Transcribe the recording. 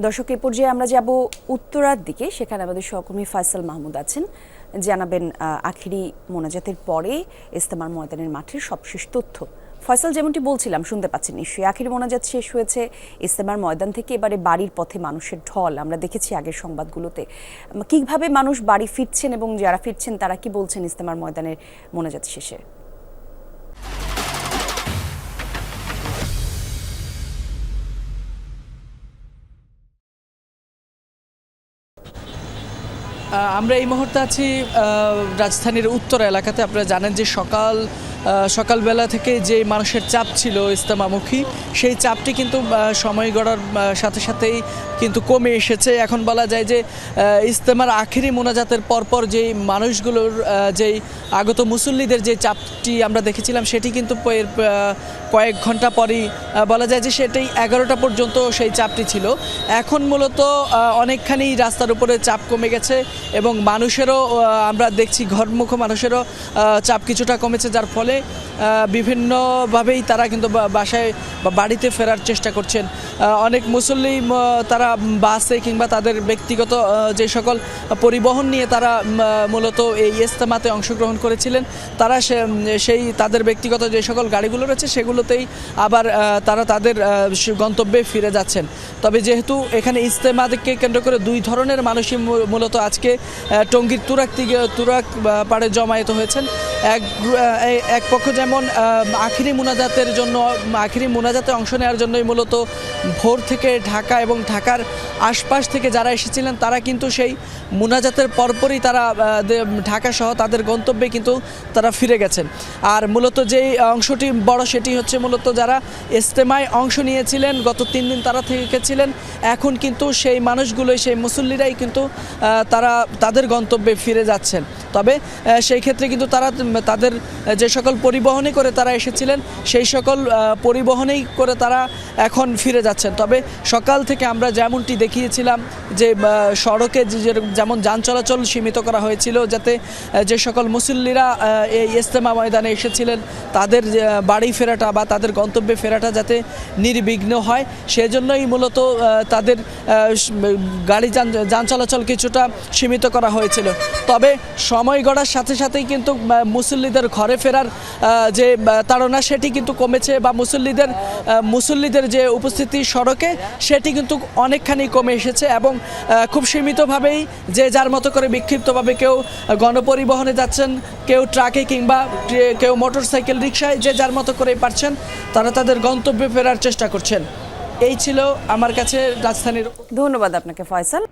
দর্শক, এই পর্যায়ে আমরা যাব উত্তরার দিকে। সেখানে আমাদের সহকর্মী ফয়সাল মাহমুদ আছেন, জানাবেন আখিরি মোনাজাতের পরে ইজতেমার ময়দানের মাঠের সবশেষ তথ্য। ফয়সাল, যেমনটি বলছিলাম শুনতে পাচ্ছেন নিশ্চয়ই, আখিরি মোনাজাত শেষ হয়েছে ইজতেমার ময়দান থেকে। এবারে বাড়ির পথে মানুষের ঢল আমরা দেখেছি আগের সংবাদগুলোতে। কিভাবে মানুষ বাড়ি ফিরছেন এবং যারা ফিরছেন তারা কি বলছেন ইজতেমার ময়দানের মোনাজাত শেষে? আমরা এই মুহূর্তে আছি রাজধানীর উত্তর এলাকাতে। আপনারা জানেন যে সকালবেলা থেকে যে মানুষের চাপ ছিল ইজতেমামুখী, সেই চাপটি কিন্তু সময় গড়ার সাথে সাথেই কিন্তু কমে এসেছে। এখন বলা যায় যে ইজতেমার আখিরি মোনাজাতের পরপর যেই মানুষগুলোর যেই আগত মুসল্লিদের যে চাপটি আমরা দেখেছিলাম, সেটি কিন্তু কয়েক ঘন্টা পরই বলা যায় যে সেটাই 11টা পর্যন্ত সেই চাপটি ছিল। এখন মূলত অনেকখানি রাস্তার উপরে চাপ কমে গেছে এবং মানুষেরও আমরা দেখছি ঘরমুখ মানুষেরও চাপ কিছুটা কমেছে, যার ফলে বিভিন্নভাবেই তারা কিন্তু বাসায় বা বাড়িতে ফেরার চেষ্টা করছেন। অনেক মুসল্লি তারা বাসে কিংবা তাদের ব্যক্তিগত যে সকল পরিবহন নিয়ে তারা মূলত এই ইজতেমাতে অংশগ্রহণ করেছিলেন, তারা সেই তাদের ব্যক্তিগত যে সকল গাড়িগুলো রয়েছে সেগুলোতেই আবার তারা তাদের গন্তব্যে ফিরে যাচ্ছেন। তবে যেহেতু এখানে ইজতেমাকে কেন্দ্র করে দুই ধরনের মানুষই মূলত আজকে টঙ্গীর তুরাক পাড়ে জমায়েত হয়েছেন। এক পক্ষ যেমন আখিরি মোনাজাতে অংশ নেওয়ার জন্যই মূলত ভোর থেকে ঢাকা এবং ঢাকার আশপাশ থেকে যারা এসেছিলেন তারা কিন্তু সেই মোনাজাতের পরপরই তারা ঢাকা সহ তাদের গন্তব্যে কিন্তু তারা ফিরে গেছেন। আর মূলত যেই অংশটি বড় সেটি হচ্ছে মূলত যারা ইজতেমায় অংশ নিয়েছিলেন গত 3 দিন তারা থেকেছিলেন, এখন কিন্তু সেই মানুষগুলোই, সেই মুসল্লিরাই কিন্তু তারা তাদের গন্তব্যে ফিরে যাচ্ছেন। তবে সেই ক্ষেত্রে কিন্তু তারা তাদের যে সকল পরিবহনে করে তারা এসেছিলেন সেই সকল পরিবহনেই করে তারা এখন ফিরে যাচ্ছেন। তবে সকাল থেকে আমরা যেমনটি দেখিয়েছিলাম যে সড়কে যেমন যান চলাচল সীমিত করা হয়েছিল, যাতে যে সকল মুসল্লিরা এই ইজতেমা ময়দানে এসেছিলেন তাদের বাড়ি ফেরাটা বা তাদের গন্তব্যে ফেরাটা যাতে নির্বিঘ্ন হয়, সেজন্যই মূলত তাদের গাড়ি যান চলাচল কিছুটা সীমিত করা হয়েছিল। তবে সময় গড়ার সাথে সাথেই কিন্তু মুসল্লিদের ঘরে ফেরার যে তাড়না সেটি কিন্তু কমেছে, বা মুসল্লিদের যে উপস্থিতি সড়কে সেটি কিন্তু অনেকখানি কমে এসেছে এবং খুব সীমিতভাবেই যে যার মতো করে বিক্ষিপ্তভাবে কেউ গণপরিবহনে যাচ্ছেন, কেউ ট্রাকে কিংবা কেউ মোটরসাইকেল রিকশায়, যে যার মতো করে পারছেন তারা তাদের গন্তব্যে ফেরার চেষ্টা করছেন। এই ছিল আমার কাছে রাজধানীর। ধন্যবাদ আপনাকে ফয়সাল।